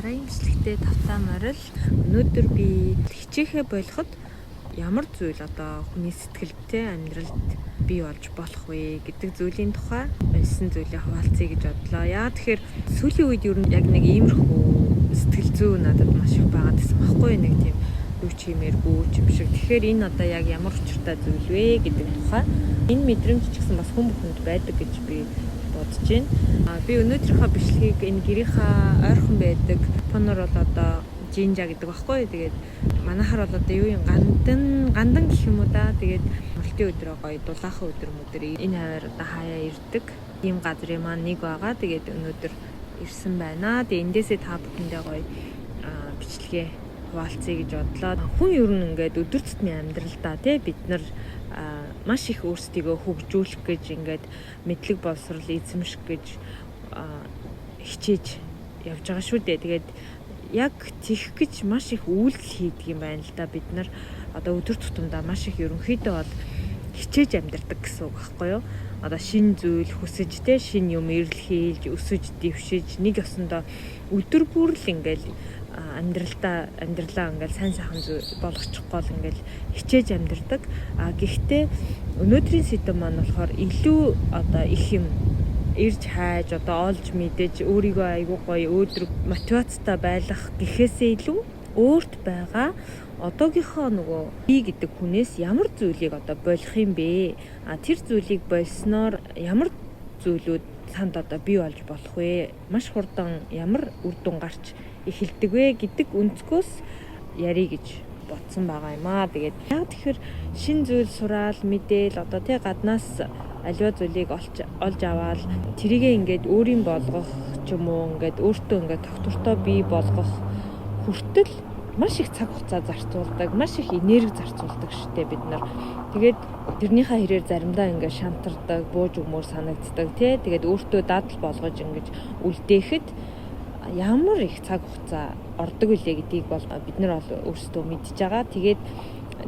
Дараагийн бичлэгтээ тавтаа морил. Өнөөдөр би хичээхэ болоход ямар зүйл одоо хүний сэтгэлдээ амьдралд бий болж болох вэ гэдэг зүйлийн тухай байсан зүйлээ хуваалцъя гэж бодлоо. Яа тэгэхээр сүүлийн үед ер нь яг нэг иймэрхүү сэтгэл зүй надад маш их байгаад байсан байхгүй нэг тийм юу ч хиймээргүй юм шиг. Тэгэхээр энэ одоо яг ямар учиртай зүйл вэ гэдэг тухай энэ мэдрэмж ч гэсэн бас хүн бүхэнд байдаг гэж би бодож байна. Би өнөөдрийнхөө бичлэгийг энэ гэрийнхаа ойрхон байдаг тонор бол одоо жинжа гэдэг багхгүй. Тэгээд манайхаар бол одоо юу юм гандан гэх юм уу да. Тэгээд мөрөлтийн өдрөө гоё дулаахан өдөр энэ хавар одоо хаяа ирдэг. Ийм газрын маань нэг байгаа. Тэгээд өнөөдөр ирсэн байна. Тэгээд эндээсээ та бүхэндээ гоё бичлэгээ хуваалцъя гэж бодлоо. Хүн ер нь ингээд өдөр тутмын амьдралдаа тий бид нар маш их өөрсдийгөө хөгжүүлэх гэж ингээд мэдлэг боловсрол эзэмших гэж хичээж явж байгаа шүү дээ. Тэгээд яг тийх гэж маш их үйлдэл хийдэг юм байна л да. Бид нар одоо өдөр тутамдаа маш их ерөнхийдөө бол хичээж амьдардаг гэсэн үг байхгүй юу? Одоо шинэ зүйл хүсэж те шинэ юм ирэл хийлж өсөж дэвшиж нэг ёсондоо өдөр бүр л ингээл амьдралаа ингээл сайн сайхан болгочихгүй бол ингээл хичээж амьдардаг. Гэхдээ өнөөдрийн сэдэв маань болохоор илүү одоо их юм ирж хайж одоо олж мэдэж өөрийгөө айгуу гоё өөдрөг мотивацтай байлгах гэхээсээ илүү өөрт байгаа одоогийнхоо нөгөө би гэдэг хүнээс ямар зүйлийг одоо болох юм бэ? Тэр зүйлийг болсноор ямар зүйлүүд санд одоо бий болж болох вэ? Маш хурдан ямар үр дүн гарч эхэлдэг вэ гэдэг өнцгөөс ярих гэж бодсон байгаа юм аа. Тэгээд яг тэгэхээр шин зүйл сураал мэдээл одоо тий гаднаас аливаа зүйлийг олж аваад тэрийгээ ингээд өөрийн болгох ч юм уу ингээд өөртөө ингээд тогтвортой бий болгох хүртэл маш их цаг хугацаа зарцуулдаг, маш их энерги зарцуулдаг шттэ бид нар. Тэгээд тэрнийхээ хэрээр заримдаа ингээд шантардаг, бууж өгмөр санагддаг тий. Тэгээд өөртөө дадал болгож ингээд үлдээхэд ямар их цаг хугацаа ордог үлээ гэдгийг бол бид нар бол өөрсдөө мэдж байгаа. Тэгээд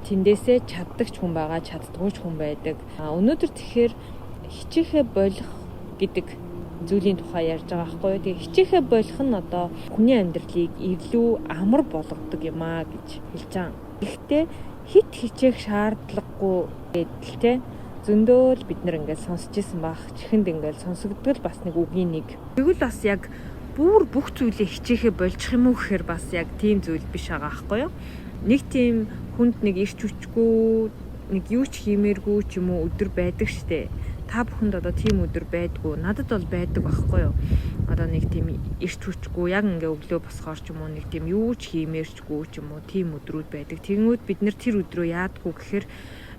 тэндээсээ чаддаг ч хүн байгаа, чаддгүй ч хүн байдаг. Өнөөдөр тэгэхээр хичээхэ болох гэдэг зүйлийн тухай ярьж байгаа байхгүй юу? Тэгээ хичээхэ болох нь одоо хүний амьдралыг илүү амар болгодог юм аа гэж хэлж байгаа. Гэхдээ хит хичээх шаардлагагүй гэдэл те зөндөө л бид нар ингээд сонсч ирсэн баг. Чихэнд ингээд сонсогддог бас нэг үгийн нэг. Тэгвэл бас яг бүх зүйлээ хичээхэ болчих юм уу гэхээр бас яг тийм зүйл биш байгаа байхгүй юу? Нэг тийм хүнд нэг ирч хүчгүй нэг юу ч хиймээргүй ч юм уу өдөр байдаг штэ. Та бүхэнд одоо тийм өдөр байдгүй. Надад бол байдаг байхгүй юу? Одоо нэг тийм ирч хүчгүй яг ингээ өглөө босохоор ч юм уу нэг тийм юу ч хиймээрчгүй ч юм уу тийм өдрүүд байдаг. Тэгэнгүүт бид нэр тэр өдрөө яадгүй гэхээр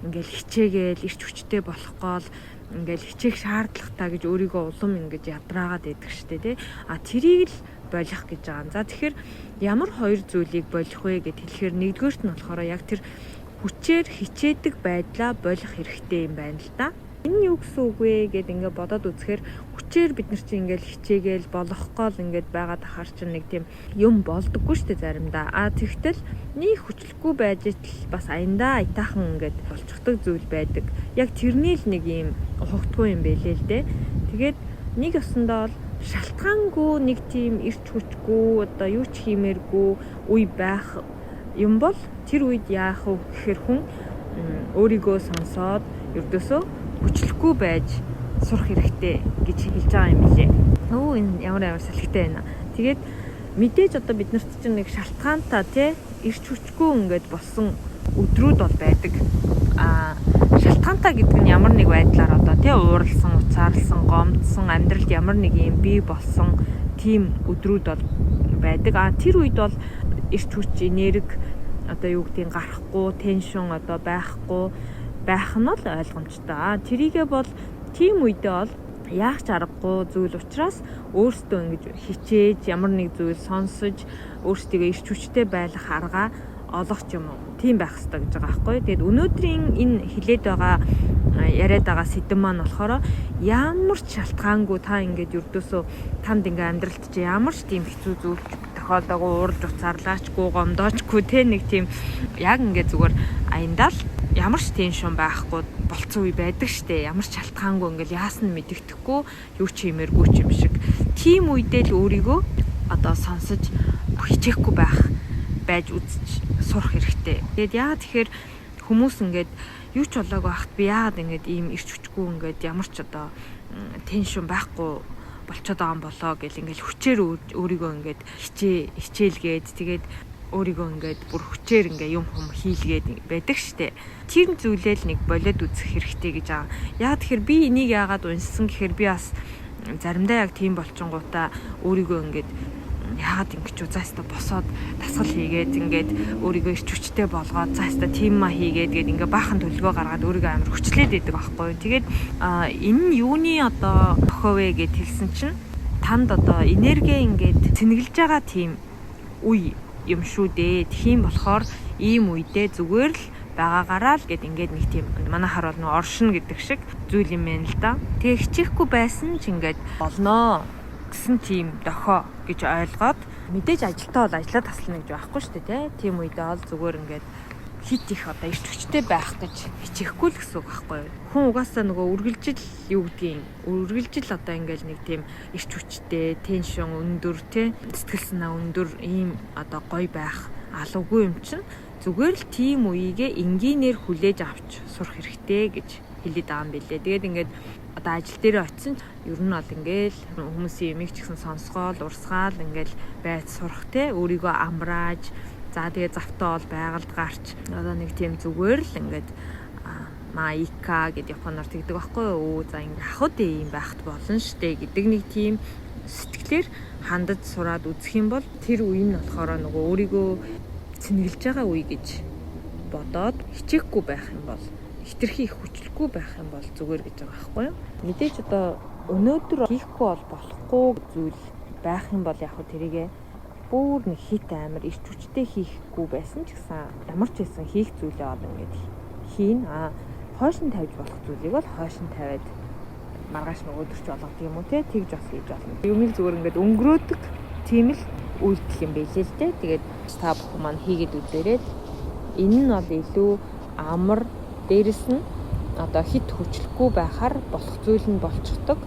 ингээл хичээгээл ирч хүчтэй болохгүй л ингээл хичээх шаардлагатай гэж өөрийгөө улам ингэж ядраагаад байдаг штэ тий. Тэрийг л болох гэж байгаа. За тэгэхээр ямар хоёр зүйлийг болох вэ гэд хэлэхээр нэгдүгээрт нь болохоор яг тэр хүчээр хичээдэг байдлаа болох хэрэгтэй юм байна л да. Энэ юу гэсэн үг вэ гэд ингээд бодоод үзэхээр хүчээр бид нар чинь ингээд хичээгээл болохгүй л ингээд байгаад ахаар чинь нэг тийм юм болдоггүй шүү дээ заримдаа. Тэгтэл нэг хүчлэхгүй байж итл бас аяндаа айтаахан ингээд болчихдог зүйл байдаг. Яг тэрний л нэг юм ухагдгүй юм байлээ л дээ. Тэгээд нэг ёсондоо л шалтгаангүй нэг тийм ирч хүчгүй одоо юу ч хиймээргүй үе байх юм бол тэр үед яах вэ гэхээр хүн өөрийгөө сонсоод ердөөсөө хүчлэхгүй байж сурах хэрэгтэй гэж хэлж байгаа юм билээ. Энэ ямар салхитай байна. Тэгээд мэдээж одоо бид нарт чинь нэг шалтгаантай тий ирч хүчгүй ингээд болсон өдрүүд бол байдаг. Шалтгаантай гэдэг нь ямар нэг байдлаар одоо тий ууралсан, уцаарлсан, гомдсон амьдралд ямар нэг юм бий болсон тийм өдрүүд бол байдаг. Тэр үед бол ирч хүч энерги одоо юу гэдгийг гарахгүй, теншн одоо байхгүй байх нь л ойлгомжтой. Тэрийгээ бол тийм үедээ бол яах ч аргагүй зүйл учраас өөртөө ингэж хичээж ямар нэг зүйл сонсож өөртөө ирч хүчтэй байх арга олох юм уу? Тийм байх хэрэгтэй гэж байгаа байхгүй. Тэгээд өнөөдрийн энэ хилээд байгаа яриад байгаа сэдэв маань болохоор ямар ч шалтгаангүй та ингээд ердөөсөө танд ингээд амьдралд чи ямар ч тийм хэцүү зүйл тохиолдоогүй уурж уцаарлаачгүй гомдоочгүй те нэг тийм яг ингээд зүгээр аяндаа л ямар ч теншн байхгүй болцсон үе байдаг штэ. Ямар ч шалтгаангүй ингээд яасан мэдэгдэхгүй юу ч хиймээргүй ч юм шиг. Тийм үедээ л өөрийгөө одоо сонсож хичээхгүй байж үзэж сурах хэрэгтэй. Тэгээд яагаад тэгэхээр хүмүүс ингээд юу ч болоогүй байхад би яагаад ингээд ийм ирч хүчгүй ингээд ямар ч одоо теншн байхгүй болчиход байгаа юм болоо гэл ингээд хүчээр өөрийгөө ингээд хичээлгээд тэгээд өөрийгөө ингээд бүр хүчээр ингээд юм хийлгээд байдаг штэ. Тэр зүйлэл нэг болоод үзэх хэрэгтэй гэж байгаа. Яагаад тэгэхээр би энийг яагаад унссан гэхээр би бас заримдаа яг тийм болчингуудаа өөрийгөө ингээд яагаад ингэж зааста босоод дасгал хийгээд ингээд өөрийгөө ирч хүчтэй болгоод зааста тийм ма хийгээд гээд ингээд баахан төлөвөө гаргаад өөрийгөө амар хүчлээд идэг байхгүй. Тэгээд энэ нь юуны одоо тохиовэ гэд хэлсэн чинь танд одоо энерги ингээд цэнгэлж байгаа тийм үе юм шүү дээ. Тийм болохоор ийм үедээ зүгээр л байгаагаараа л гэд ингээд нэг тийм манайхаар бол оршин гэдэг шиг зүйл юм байна л да. Тэгээ хичээхгүй байсан ч ингээд болноо гэсэн тийм дохоо гэж ойлгоод мэдээж ажилтаа бол ажиллаа таслана гэж байхгүй шүү дээ тийм үедээ ол зүгээр ингээд хит их одоо ирч хүчтэй байх гэж хичээхгүй л гэсэн үг байхгүй юу. Хүн угаасаа нөгөө үргэлжил юу гэдгийг үргэлжил одоо ингээд нэг тийм ирч хүчтэй теншн өндөр сэтгэл санаа өндөр ийм одоо гоё байх алуугүй юм чинь зүгээр л тийм үеигээ энгийнээр хүлээж авч сурах хэрэгтэй гэж хэлээд байгаа юм билээ. Тэгээд ингээд одоо ажил дээр очисон ер нь бол ингээл хүмүүсийн юмыг ч гэсэн сонсгоол урсгаал ингээл байж сурах өөрийгөө амрааж за тэгээ завтаа бол байгальд гарч одоо нэг тийм зүгээр л ингээд маика гэдэг японоор тэгдэг байхгүй юу. За ингээ ахуд ийм байхт болно штэ гэдэг нэг тийм сэтгэлээр хандаж сураад үзэх юм бол тэр үе нь болохоор нөгөө өөрийгөө цэнгэлж байгаа үе гэж бодоод хичээхгүй байх юм бол хитрхи их хүчлэхгүй байх юм бол зүгээр гэж байгаа байхгүй юу. Мэдээж одоо өнөөдөр хийхгүй бол болохгүй зүйл байх юм бол яг хөө тэрийгэ бүр нэг хит амир ирч хүчтэй хийхгүй байсан ч гэсэн ямар ч байсан хийх зүйлээ бол ингээд хийн. Хойш нь тавьж болох зүйлийг бол хойш нь тавиад маргааш нөгөөдөр ч болгодог юм уу тэгж бас хийж болно. Юмыг зүгээр ингээд өнгөрөөдөг тийм л үйлдэл юм байлээ л дээ. Тэгээд та бүхэн маань хийгээд үзээрэй. Энэ нь бол илүү амар дээрэс нь одоо хит хүчлэхгүй байхаар болох зүйл нь болчихдог.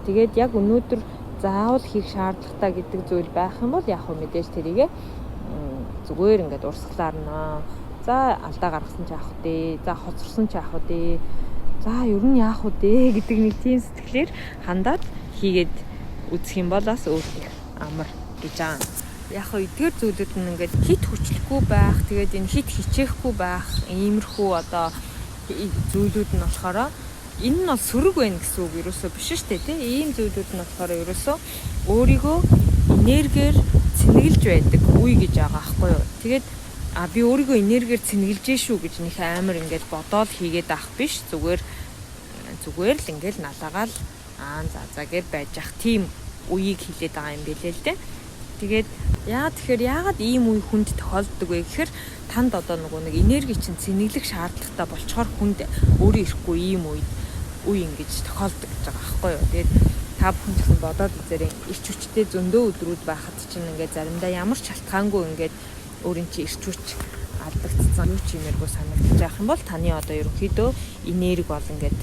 Тэгээд яг өнөөдөр заавал хийх шаардлагатай гэдэг зүйл байх юм бол яг хөө мэдээж тэрийгэ зүгээр ингээд урсгалаар нөө за алдаа гаргасан ч яах вэ? За хоцорсон ч яах вэ? За ер нь яах вэ гэдэг нэг тийм сэтгэлээр хандаад хийгээд үзэх юм бол бас өөр их амар гэж байгаа. Яг хөө эдгээр зүйлүүд нь ингээд хит хүчлэхгүй байх, тэгээд энэ хит хичээхгүй байх, иймэрхүү одоо зүйлүүд нь болохоор энэ нь бол сөрөг байна гэсэн үг ерөөсөө биш шүү дээ тийм. Ийм зүйлүүд нь болохоор ерөөсөө өөрийгөө энергиэр цэнгэлж байдаг үе гэж байгаа байхгүй юу. Тэгээд би өөрийгөө энергиэр цэнгэлж шүү гэж нэг амар ингээд бодоод хийгээд авах биш. Зүгээр л ингээд налаагаал за гэж байж ах тийм үеийг хилээд байгаа юм билээ л дээ. Тэгээд яагаад ийм үе хүнд тохиолддог вэ гэхээр танд одоо нэг энерги чинь цэнэглэх шаардлагатай болчоор хүнд өөрөө ирэхгүй ийм үе ингэж тохиолддог гэж байгаа байхгүй юу. Тэгээд та бүхэн ч гэсэн бодоод үзээрэй. Ирч хүчтэй зөндөө өдрүүд байхад чинь ингээд заримдаа ямар ч шалтгаангүй ингээд өөрийн чинь ирч хүч алдагдсан юу ч юмэргүй санагдаж байх юм бол таны одоо ерөнхийдөө энерги бол ингээд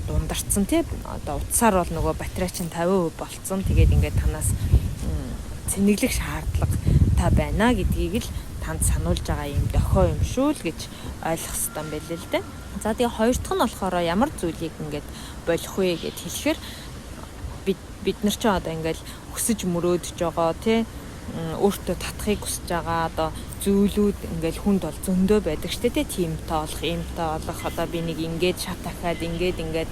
дундарцсан тийм. Одоо утсаар бол нөгөө батарей чинь 50% болцсон. Тэгээд ингээд танаас цэнэглэх шаардлага та байна гэдгийг л танд сануулж байгаа юм дохио юм шүү л гэж ойлгох хэрэгтэй юм байл л дээ. За тэгээ хоёр дахь нь болохоор ямар зүйлийг ингээд болох вэ гэд хэлэхээр бид нар ч одоо ингээд өсөж мөрөөдөж байгаа тий өөртөө татахыг хүсэж байгаа одоо зүйлүүд ингээд хүнд бол зөндөө байдаг штэ тий тиймтэй болох иймтэй болох одоо би нэг ингээд шат дахиад ингээд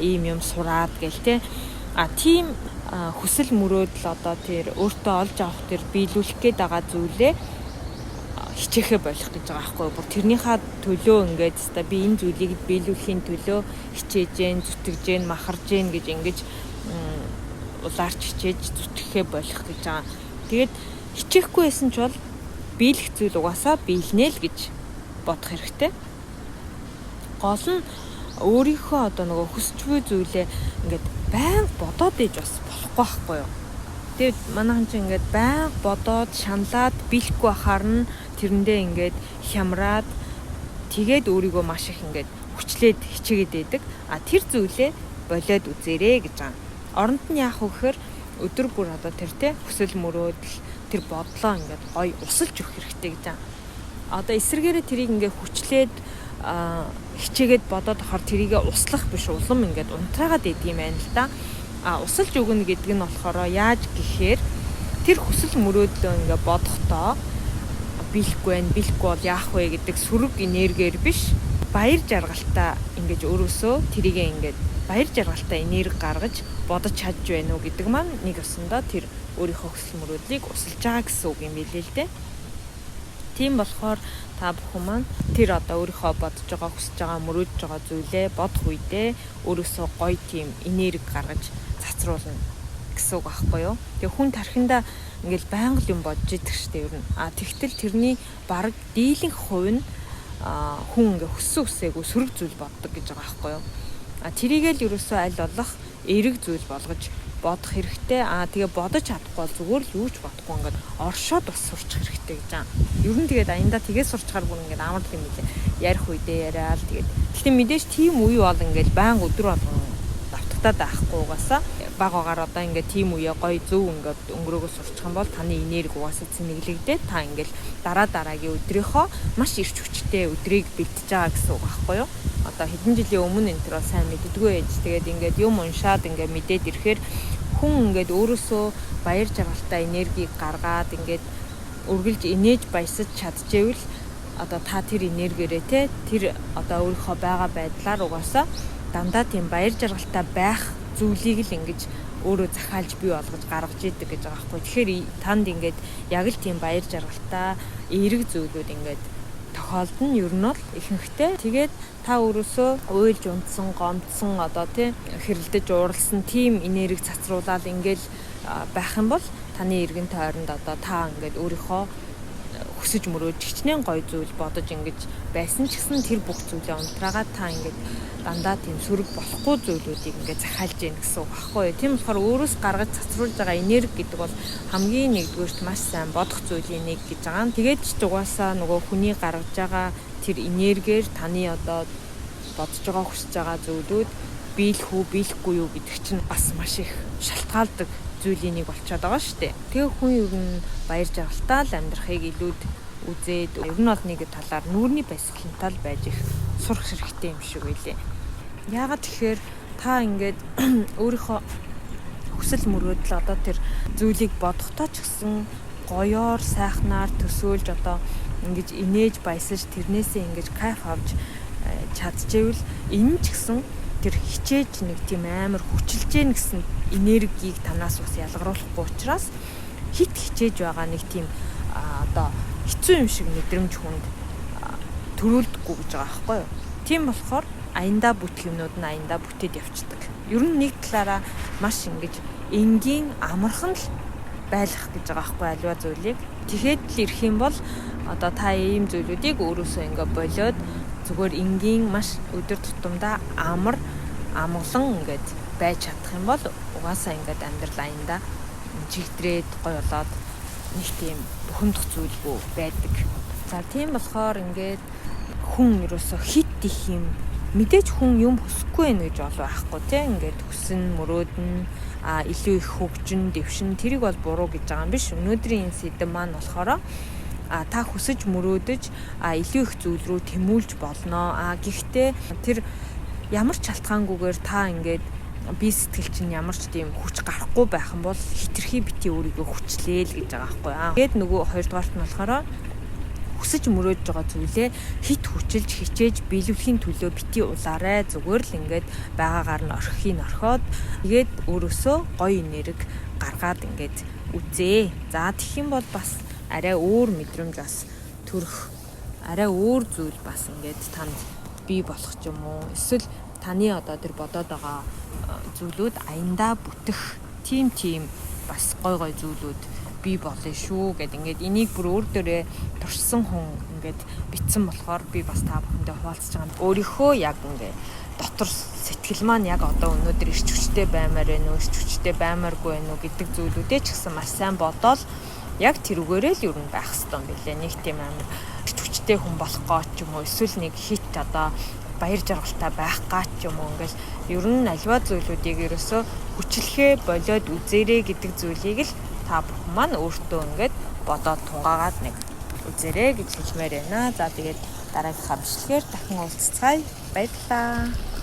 ийм юм сураад гэл тий тийм хүсэл мөрөөдөл одоо тэр өөртөө олж авах тэр биелүүлэх гээд байгаа зүйлээ хичээхэ болох гэж байгаа байхгүй юу. Бүр тэрнийхээ төлөө ингээд та би энэ зүйлийг биелүүлэхийн төлөө хичээж гэн, зүтгэж гэн, махарж гэн гэж ингэж улаарч хичээж зүтгэхэ болох гэж байгаа. Тэгээд хичээхгүй байсан ч бол биелэх зүйл угаасаа биелнэ л гэж бодох хэрэгтэй. Гол нь өөрийнхөө одоо нөгөө хүсч буй зүйлээ ингээд байнга бодоод иж бас болохгүй байхгүй юу. Тэгээд манайхан ч ингээд байнга бодоод шаналаад биелэхгүй байхаар нь тэрэндээ ингээд хямраад тэгээд өөрийгөө маш их ингээд хүчлээд хичээгээд байдаг. Тэр зүйлээ болоод үзээрэй гэж байгаа. Оронд нь яах вэ гэхээр өдөр бүр одоо тэр хүсэл мөрөөдөл тэр бодлоо ингээд гоё усалж өгөх хэрэгтэй гэж байна. Одоо эсэргээрээ тэрийг ингээд хүчлээд хичээгээд бодоод ахаар тэрийг услах биш улам ингээд унтраагаад идэв юм байна л да. Усалж өгнө гэдэг нь болохоор яаж гэхээр тэр хүсэл мөрөөдөө ингээд бодохдоо биелэхгүй бол яах вэ гэдэг сөрөг энергиэр биш баяр жаргалтай ингээд өөрөөсөө тэрийг ингээд баяр жаргалтай энерги гаргаж бодож чадж байна уу гэдэг маань нэг өсөндөө тэр өөрийнхөө хүсэл мөрөөдлийг усалж байгаа гэсэн үг юм билээ л дээ. Тийм болохоор та бүхэн маань тэр одоо өөрийнхөө бодож байгаа, хүсэж байгаа, мөрөөдж байгаа зүйлээ бодох үедээ өөрөөсөө гоё тийм энерги гаргаж цацруулна гэсэн үг аахгүй юу? Тэгээ хүн тархиндаа ингээл байнга л юм бодож идэх штеп ер нь. Тэгтэл тэрний бараг дийлэнх хувь нь хүн ингээ хүссэн үсээгүй сөрөг зүйл боддог гэж байгаа аахгүй юу? Тэрийгэл ерөөсөө аль болох эерэг зүйл болгож бодох хэрэгтэй. Тэгээ бодож чадахгүй бол зүгээр л юу ч бодохгүй ингээд оршоод бас сурчих хэрэгтэй гэж байна. Ер нь тэгээд аяндаа тэгээд сурчхаар бүр ингээд амар юм билээ. Ярих үедээ яриад тэгээд. Гэхдээ мэдээж тийм үе бол ингээд байнга өдөр болгон давтагдаад байхгүй угаасаа багаагаар одоо ингээд тийм үе гоё зөв ингээд өнгөрөөгөө сурчих юм бол таны энерги угаасаа цэнэглэгдээд та ингээд дараагийн өдрийнхөө маш ирч хүчтэй өдрийг бэлтэж байгаа гэсэн үг байхгүй юу? Одоо хэдэн жилийн өмнө энэ төр сайн мэддэггүй ээж. Тэгээд ингээд юм уншаад ингээд мэдээд ирэхээр хүн ингээд өөрөөсөө баяр жаргалтай энергийг гаргаад ингээд үргэлж инээж баясаж чадчихвэл одоо та тэр энергиэрээ тэр одоо өөрийнхөө байгаа байдлаар угаасаа дандаа тийм баяр жаргалтай байх зүйлийг л ингэж өөрөө захиалж бий болгож гаргаж идэг гэж байгаа байхгүй. Тэгэхээр танд ингээд яг л тийм баяр жаргалтай эерэг зүйлүүд ингээд тохиолдно ер нь бол ихэнхдээ. Тэгээд та өөрөөсөө уйлж унтсан, гомдсон одоо хэрэлдэж ууралсан тийм энерги цацруулаад ингээл байх юм бол таны эргэн тойронд одоо та ингээд өөрийнхөө хүсэж мөрөөж хичнээн гоё зүйл бодож ингэж байсан ч гэсэн тэр бүх зүйлээ унтраагаад та ингээд дандаа тийм сөрөг болохгүй зүйлүүдийг ингээд захиалж яах гэсэн үг байхгүй юу. Тийм болохоор өөрөөс гаргаж цацруулж байгаа энерги гэдэг бол хамгийн нэгдүгээрт маш сайн бодох зүйлийн нэг гэж байгаа. Тэгээд ч угаасаа нөгөө хүний гаргаж байгаа тэр энергиэр таны одоо бодож байгаа хүсэж байгаа зүйлүүд биелэх үү, биелэхгүй юу гэдэг чинь бас маш их шалтгаалдаг зүйлийн нэг болчиход байгаа шүү дээ. Тэгээ хүн ер нь баяр жаргалтай л амьдрахыг илүүд үзээд ер нь бол нэг талаар нүүрний баясгалантай л байж их сурах хэрэгтэй юм шиг байлээ. Яагаад тэгэхээр та ингээд өөрийнхөө хүсэл мөрөөдөл одоо тэр зүйлийг бодохдоо ч гэсэн гоёор сайхнаар төсөөлж одоо ингэж инээж баясаж тэрнээсээ ингэж кайф авч чадчихвэл энэ ч гэсэн тэр хичээж нэг тийм амар хүчилж гэн гэсэн энергийг танаас бас ялгаруулахгүй учраас хит хичээж байгаа нэг тийм одоо хэцүү юм шиг мэдрэмж хүнд төрүүлдэггүй гэж байгаа байхгүй юу. Тийм болохоор аяндаа бүтэх юмнууд нь аяндаа бүтээд явцдаг. Ер нь нэг талаараа маш ингэж энгийн амархан л байлгах гэж байгаа байхгүй альва зүйлийг. Тэгэхэд л ирэх юм бол одоо та ийм зүйлүүдийг өөрөөсөө ингээ болоод зүгээр энгийн маш өдөр тутамдаа амгалан ингээд байж чадах юм бол угаасаа ингээд амьдрал аяндаа чигдрээд гоё болоод нэг тийм бухимдах зүйлгүй байдаг. За тийм болохоор ингээд хүн ерөөсөө хит их юм мэдээж хүн юм хүсэхгүй байх гэж болов байхгүй тийм ингээд хүсэн мөрөөдөн илүү их хөгжин дэвшин тэрийг бол буруу гэж байгаа юм биш. Өнөөдрийн энэ сэдэв маань болохоор та хүсэж мөрөөдөж илүү их зүйл рүү тэмүүлж болно. Гэхдээ тэр ямар ч шалтгаангүйгээр та ингээд бие сэтгэл чинь ямар ч тийм хүч гарахгүй байх юм бол хитрхи бити өөрийгөө хүчлээл гэж байгаа байхгүй. Тэгээд нөгөө хоёрдугаарт нь болохоор хүсэж мөрөөдж байгаа зүйлээ хит хүчилж хичээж биелүүлэхийн төлөө бити улаарай. Зүгээр л ингээд байгаагаар нь орхихыг тэгээд өөрөөсөө гоё энерги гаргаад ингээд үзээ. За тэгэх юм бол бас арай өөр мэдрэмж бас төрөх арай өөр зүйл бас ингээд танд бий болох ч юм уу. Эсвэл таны одоо тэр бодоод байгаа зүйлүүд аяндаа бүтэх тийм бас гой зүйлүүд бий болно шүү гэд ингээд энийг бүр өөр дөрөө туршсан хүн ингээд битсэн болохоор би бас та бүхэндээ хуваалцаж байгаа. Өөрийнхөө яг ингээд дотор сэтгэл маань яг одоо өнөөдөр ирч хүчтэй баймаар байна уу, ирч хүчтэй баймааргүй байна уу гэдэг зүйлүүдээ ч гэсэн маш сайн бодоол яг тэрүүгээрээ л юу байх хэвээр юм билээ. Нэг тийм амар ирч хүчтэй хүн болох гоо ч юм уу, эсвэл нэг хит одоо баяр жаргалтай байх гаа ч юм уу ингээл ер нь альва зүйлүүдийг ерөөсөө хүчлэхээ болоод үзээрэй гэдэг зүйлийг л та бүхэн маань өөртөө ингээд бодоод тунгаагаад нэг үзээрэй гэж хэлмээр байна. За тэгээд дараагийнхаа бичлэгээр дахин уулзцаая. Баярлалаа.